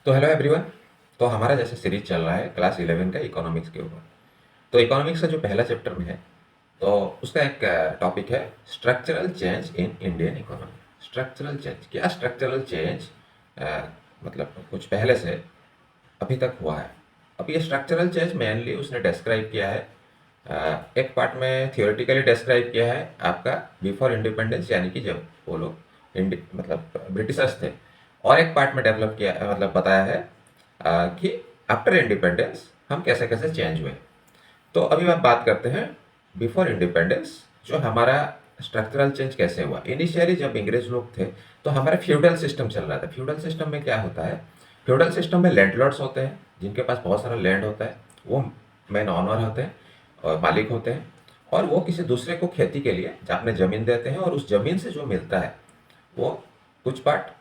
तो hello everyone. तो हमारा जैसे सीरीज चल रहा है क्लास 11 का इकोनॉमिक्स के ऊपर। तो इकोनॉमिक्स का जो पहला चैप्टर में है, तो उसका एक टॉपिक है structural change in Indian economy. Structural change क्या, स्ट्रक्चरल चेंज मतलब कुछ पहले से अभी तक हुआ है। अब ये स्ट्रक्चरल चेंज मेनली उसने डिस्क्राइब किया है, एक पार्ट में थियोरेटिकली डिस्क्राइब किया है आपका बिफोर इंडिपेंडेंस, यानी कि जब वो लोग मतलब ब्रिटिशर्स थे। और एक पार्ट में डेवलप किया मतलब बताया है कि आफ्टर इंडिपेंडेंस हम कैसे कैसे चेंज हुए। तो अभी हम बात करते हैं बिफोर इंडिपेंडेंस, जो हमारा स्ट्रक्चरल चेंज कैसे हुआ। इनिशियली जब अंग्रेज लोग थे तो हमारा फ्यूडल सिस्टम चल रहा था। फ्यूडल सिस्टम में क्या होता है, फ्यूडल सिस्टम में लैंडलॉर्ड्स होते हैं जिनके पास बहुत सारा लैंड होता है, वो मेन ऑनर होते हैं और मालिक होते हैं। और वो किसी दूसरे को खेती के लिए अपने ज़मीन देते हैं, और उस ज़मीन से जो मिलता है वो कुछ पार्ट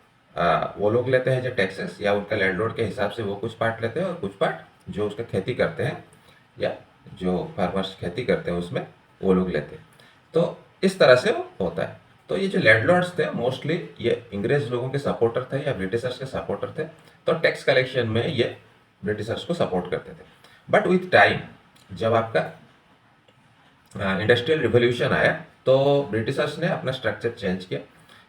वो लोग लेते हैं जो टैक्सेस, या उनका लैंडलॉर्ड के हिसाब से वो कुछ पार्ट लेते हैं, और कुछ पार्ट जो उसका खेती करते हैं या जो फार्मर्स खेती करते हैं उसमें वो लोग लेते हैं। तो इस तरह से वो होता है। तो ये जो लैंडलॉर्ड्स थे मोस्टली ये अंग्रेज लोगों के सपोर्टर थे या ब्रिटिशर्स के सपोर्टर थे। तो टैक्स कलेक्शन में ये ब्रिटिशर्स को सपोर्ट करते थे। बट विथ टाइम जब आपका इंडस्ट्रियल रिवोल्यूशन आया तो ब्रिटिशर्स ने अपना स्ट्रक्चर चेंज किया।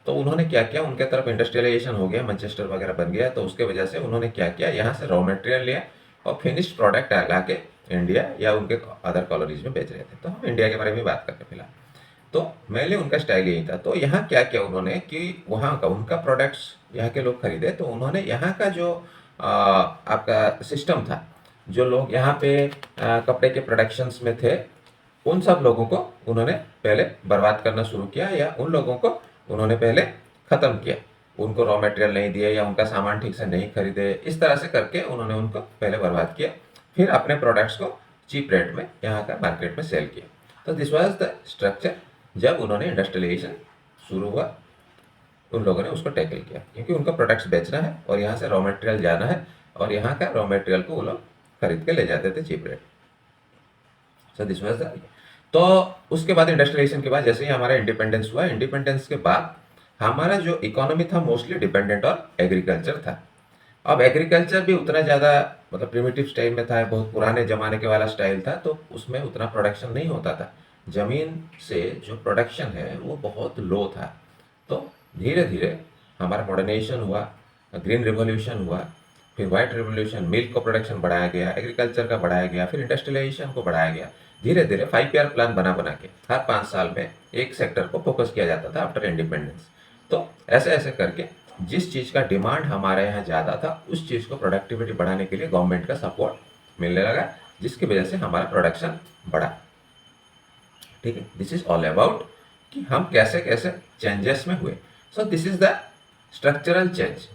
तो उन्होंने क्या किया, उनके तरफ इंडस्ट्रियलाइजेशन हो गया, मैनचेस्टर वगैरह बन गया, तो उसके वजह से उन्होंने क्या किया, यहाँ से रॉ मटेरियल लिया और फिनिश्ड प्रोडक्ट ला के इंडिया या उनके अदर कॉलोनीज में बेच रहे थे। तो हम इंडिया के बारे में बात करते हैं फिलहाल। तो मेनली उनका स्टाइल यही था। तो यहाँ क्या किया उन्होंने कि वहाँ का उनका प्रोडक्ट्स यहाँ के लोग खरीदे, तो उन्होंने यहाँ का जो आपका सिस्टम था, जो लोग यहाँ पे कपड़े के प्रोडक्शंस में थे, उन सब लोगों को उन्होंने पहले बर्बाद करना शुरू किया, या उन लोगों को उन्होंने पहले ख़त्म किया। उनको रॉ मटेरियल नहीं दिए या उनका सामान ठीक से नहीं खरीदे, इस तरह से करके उन्होंने उनको पहले बर्बाद किया, फिर अपने प्रोडक्ट्स को चीप रेट में यहाँ का मार्केट में सेल किया। तो दिस वाज द स्ट्रक्चर। जब उन्होंने इंडस्ट्रियलाइजेशन शुरू हुआ, उन लोगों ने उसको टैकल किया, क्योंकि उनका प्रोडक्ट्स बेचना है और यहाँ से रॉ मटेरियल जाना है, और यहाँ का रॉ मटेरियल को वो लोग खरीद के ले जाते थे cheap rate. So this was the. तो उसके बाद इंडस्ट्रियलाइजेशन के बाद जैसे ही हमारा इंडिपेंडेंस हुआ, इंडिपेंडेंस के बाद हमारा जो इकोनॉमी था मोस्टली डिपेंडेंट ऑन एग्रीकल्चर था। अब एग्रीकल्चर भी उतना ज़्यादा मतलब प्रिमिटिव स्टाइल में था, बहुत पुराने ज़माने के वाला स्टाइल था, तो उसमें उतना प्रोडक्शन नहीं होता था। ज़मीन से जो प्रोडक्शन है वो बहुत लो था। तो धीरे धीरे हमारा मॉडर्नाइजेशन हुआ, ग्रीन रिवॉल्यूशन हुआ, फिर वाइट रिवॉल्यूशन, मिल्क को प्रोडक्शन बढ़ाया गया, एग्रीकल्चर का बढ़ाया गया, फिर इंडस्ट्रियलाइजेशन को बढ़ाया गया। धीरे धीरे 5 ईयर प्लान बना बना के हर 5 साल में एक सेक्टर को फोकस किया जाता था आफ्टर इंडिपेंडेंस। तो ऐसे ऐसे करके जिस चीज़ का डिमांड हमारे यहाँ ज़्यादा था, उस चीज़ को प्रोडक्टिविटी बढ़ाने के लिए गवर्नमेंट का सपोर्ट मिलने लगा, जिसकी वजह से हमारा प्रोडक्शन बढ़ा। ठीक है, दिस इज ऑल अबाउट कि हम कैसे कैसे चेंजेस में हुए। सो this is the structural change.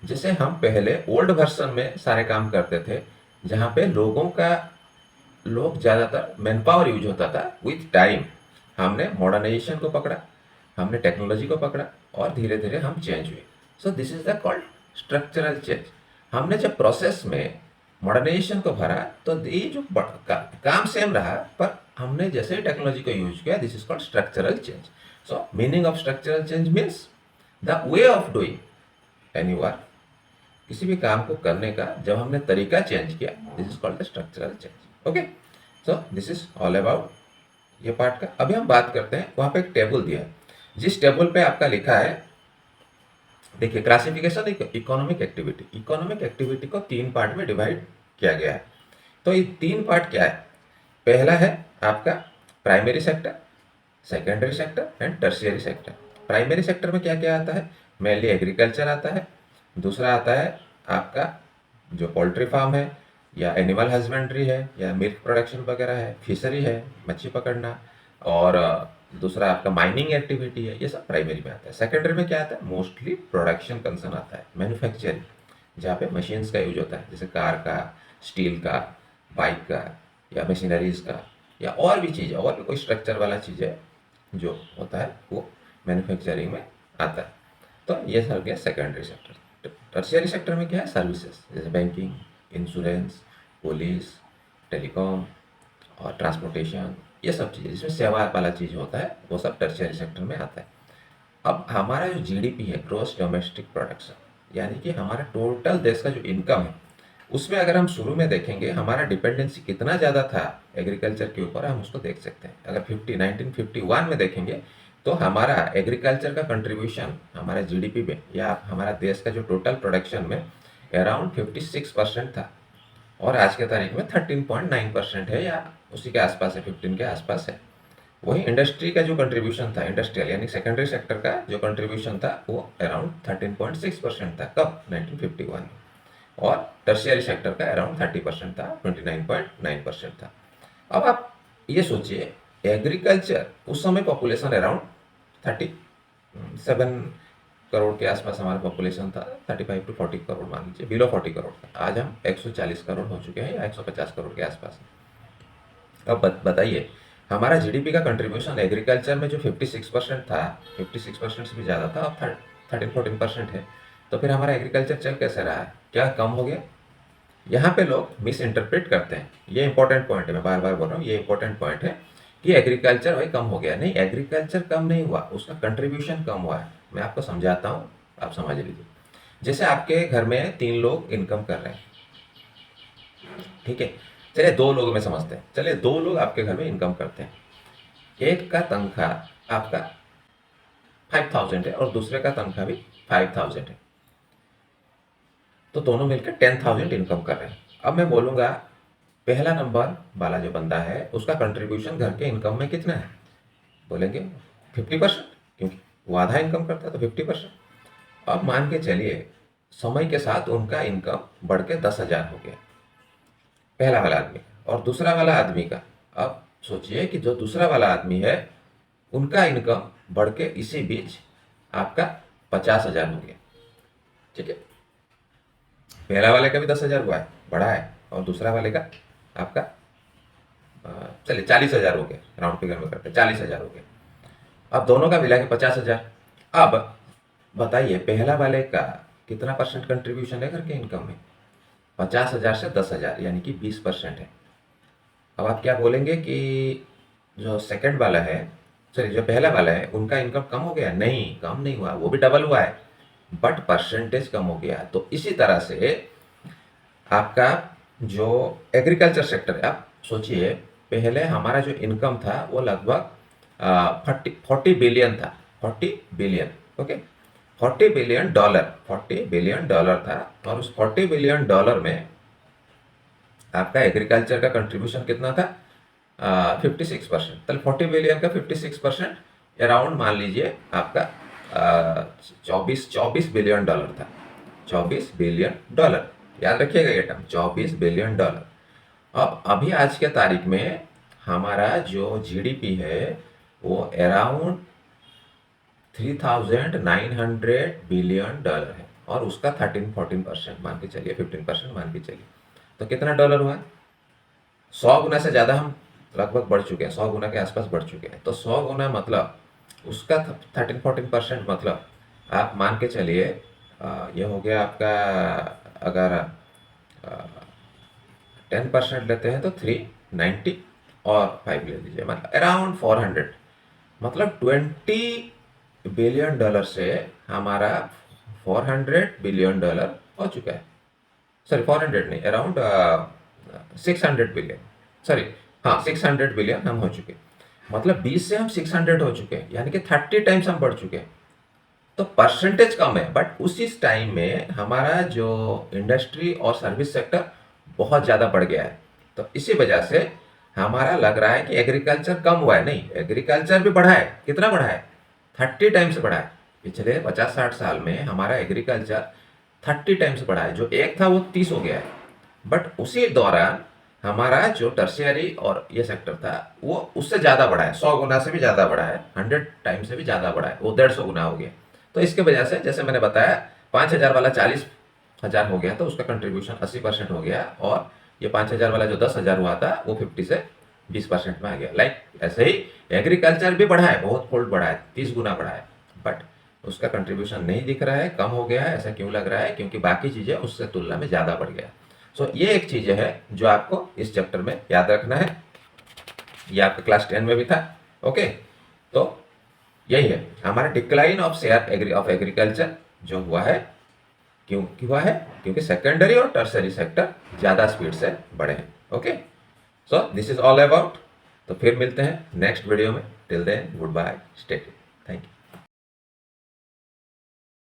जैसे हम पहले ओल्ड वर्जन में सारे काम करते थे, जहाँ पे लोग ज़्यादातर मैन पावर यूज होता था। विथ टाइम हमने मॉडर्नाइजेशन को पकड़ा, हमने टेक्नोलॉजी को पकड़ा, और धीरे धीरे हम चेंज हुए। सो this is the called structural change. हमने जब प्रोसेस में मॉडर्नाइजेशन को भरा तो ये जो काम सेम रहा, पर हमने जैसे ही टेक्नोलॉजी को यूज किया, this is called structural change. So meaning of structural change means the way of doing any work. किसी भी काम को करने का जब हमने तरीका चेंज किया, this is called the structural change. Okay, so this is all about ये पार्ट का। अभी हम बात करते हैं, वहां पे एक टेबल दिया है, जिस टेबल पे आपका लिखा है, देखिए classification economic activity. Economic activity को 3 पार्ट में डिवाइड किया गया है। तो ये 3 पार्ट क्या है, पहला है आपका primary sector, secondary sector and tertiary sector. Primary sector में क्या क्या आता है, मेनली एग्रीकल्चर आता है, दूसरा आता है आपका जो पोल्ट्री फार्म है, या एनिमल हस्बेंड्री है, या मिल्क प्रोडक्शन वगैरह है, फिशरी है, मच्छी पकड़ना, और दूसरा आपका माइनिंग एक्टिविटी है। ये सब प्राइमरी में आता है। सेकेंडरी में क्या आता है, मोस्टली प्रोडक्शन कंसर्न आता है, मैन्युफैक्चरिंग, जहाँ पे मशीन्स का यूज होता है, जैसे कार का, स्टील का, बाइक का, या मशीनरीज का, या और भी चीज़, और भी कोई स्ट्रक्चर वाला चीज़ है जो होता है, वो मैन्युफैक्चरिंग में आता है। तो ये सर गया सेकेंडरी सेक्टर। टर्शियरी सेक्टर में क्या है, सर्विसेज, जैसे बैंकिंग, इंश्योरेंस, पुलिस, टेलीकॉम और ट्रांसपोर्टेशन, ये सब चीज़ें जिसमें सेवा वाला चीज़ होता है, वो सब टर्शियरी सेक्टर में आता है। अब हमारा जो जीडीपी है, ग्रोस डोमेस्टिक प्रोडक्शन, यानी कि हमारा टोटल देश का जो इनकम है उसमें अगर हम शुरू में देखेंगे हमारा डिपेंडेंसी कितना ज़्यादा था एग्रीकल्चर के ऊपर, हम उसको देख सकते हैं। अगर 1951 में देखेंगे तो हमारा एग्रीकल्चर का कंट्रीब्यूशन हमारे जीडीपी में या हमारा देश का जो टोटल प्रोडक्शन में अराउंड 56% था, और आज के तारीख में 13.9% है या उसी के आसपास है, 15 के आसपास है। वही इंडस्ट्री का जो कंट्रीब्यूशन था, इंडस्ट्रियल यानी सेकेंडरी सेक्टर का जो कंट्रीब्यूशन था वो अराउंड 13.6% था, कब 1951 में। और टर्शियरी सेक्टर का अराउंड 30% था, 29.9% था। अब आप ये सोचिए एग्रीकल्चर उस समय पॉपुलेशन अराउंड 37 करोड़ के आसपास हमारा पॉपुलेशन था, 35 टू 40 करोड़ मान लीजिए, बिलो 40 करोड़ था। आज हम 140 करोड़ हो चुके हैं या 150 करोड़ के आसपास। अब बताइए हमारा जीडीपी का कंट्रीब्यूशन एग्रीकल्चर में जो 56% था, 56% से भी ज़्यादा था, अब 13-14% है। तो फिर हमारा एग्रीकल्चर चल कैसे रहा है, क्या कम हो गया? यहाँ पे लोग मिस इंटरप्रेट करते हैं। ये इंपॉर्टेंट पॉइंट है, मैं बार बार बोल रहा हूँ, ये इंपॉर्टेंट पॉइंट है कि एग्रीकल्चर भाई कम हो गया। नहीं, एग्रीकल्चर कम नहीं हुआ, उसका कंट्रीब्यूशन कम हुआ है। मैं आपको समझाता हूँ, आप समझ लीजिए। जैसे आपके घर में 3 लोग इनकम कर रहे हैं, ठीक है, चलिए 2 लोग में समझते हैं, चलिए 2 लोग आपके घर में इनकम करते हैं। एक का तनख्वाह आपका 5000 है और दूसरे का तनख्वाह भी 5000 है, तो दोनों मिलकर 10,000 इनकम कर रहे हैं। अब मैं बोलूँगा पहला नंबर वाला जो बंदा है उसका कंट्रीब्यूशन घर के इनकम में कितना है? बोलेंगे 50%, क्योंकि वो आधा इनकम करता है तो 50%। अब मान के चलिए समय के साथ उनका इनकम बढ़ के 10,000 हो गया, पहला वाला आदमी। और दूसरा वाला आदमी का, अब सोचिए कि जो दूसरा वाला आदमी है उनका इनकम बढ़ के इसी बीच आपका 50,000 हो गया, ठीक है। पहला वाले का भी 10,000 हुआ है, बढ़ा है, और दूसरा वाले का आपका चलिए 40,000 हो गए, राउंड फिगर में करते हैं, 40,000 हो गए। अब दोनों का मिला के 50,000। अब बताइए पहला वाले का कितना परसेंट कंट्रीब्यूशन है घर के इनकम में? 50,000 से 10,000 यानी कि 20% है। अब आप क्या बोलेंगे कि जो सेकंड वाला है, सॉरी जो पहला वाला है, उनका इनकम कम हो गया? नहीं, कम नहीं हुआ, वो भी डबल हुआ है, बट परसेंटेज कम हो गया। तो इसी तरह से आपका जो एग्रीकल्चर सेक्टर है, आप सोचिए पहले हमारा जो इनकम था वो लगभग 40 बिलियन था, 40 billion, okay, 40 billion dollar, 40 billion dollar था। और उस 40 बिलियन डॉलर में आपका एग्रीकल्चर का कंट्रीब्यूशन कितना था? 56%। तो 40 बिलियन का 56% अराउंड मान लीजिए आपका 24 बिलियन डॉलर था, 24 बिलियन डॉलर, याद रखिएगा ये टर्म, 24 बिलियन डॉलर। अब अभी आज के तारीख में हमारा जो जीडीपी है वो अराउंड 3,900 बिलियन डॉलर है, और उसका 13-14% मान के चलिए, 15% मान के चलिए, तो कितना डॉलर हुआ? 100 गुना से ज़्यादा हम लगभग बढ़ चुके हैं, 100 गुना के आसपास बढ़ चुके हैं। तो 100 गुना मतलब उसका 13-14% मतलब आप मान के चलिए ये हो गया आपका, अगर 10% लेते हैं तो 390 और 5 ले लीजिए, मतलब अराउंड 400, मतलब 20 बिलियन डॉलर से हमारा 400 बिलियन डॉलर हो चुका है। सॉरी 400 नहीं, अराउंड 600 बिलियन, सॉरी हाँ 600 बिलियन हम हो चुके, मतलब 20 से हम 600 हो चुके हैं, यानी कि 30 टाइम्स हम बढ़ चुके हैं। तो परसेंटेज कम है, बट उसी टाइम में हमारा जो इंडस्ट्री और सर्विस सेक्टर बहुत ज़्यादा बढ़ गया है। तो इसी वजह से हमारा लग रहा है कि एग्रीकल्चर कम हुआ है। नहीं, एग्रीकल्चर भी बढ़ा है। कितना बढ़ा है? 30 टाइम्स बढ़ा है। पिछले 50-60 साल में हमारा एग्रीकल्चर 30 टाइम्स बढ़ा है। जो एक था वो 30 हो गया है, बट उसी दौरान हमारा जो टर्शियरी और ये सेक्टर था वो उससे ज़्यादा बढ़ा है, 100 गुना से भी ज़्यादा बढ़ा है, 100 टाइम से भी ज़्यादा बढ़ा है, वो 150 गुना हो गया। तो इसके वजह से जैसे मैंने बताया 5,000 वाला 40,000 हो गया, तो उसका कंट्रीब्यूशन 80% हो गया, और ये 5,000 वाला जो 10,000 हुआ था वो 50 से 20% में आ गया। लाइक ऐसे ही एग्रीकल्चर भी बढ़ा है, बहुत फोल्ड बढ़ा है, 30 गुना बढ़ा है, बट उसका कंट्रीब्यूशन नहीं दिख रहा है, कम हो गया है। ऐसा क्यों लग रहा है? क्योंकि बाकी चीज़ें उससे तुलना में ज़्यादा बढ़ गया। सो ये एक चीज़ है जो आपको इस चैप्टर में याद रखना है, ये आपके क्लास 10 में भी था, ओके। तो यही है हमारा decline of share of agriculture जो हुआ है क्यों हुआ है? क्योंकि सेकेंडरी और टर्सरी सेक्टर ज़्यादा स्पीड से बढ़े हैं। Okay, so this is all about. तो फिर मिलते हैं नेक्स्ट वीडियो में। Till then goodbye, stay tuned, thank you.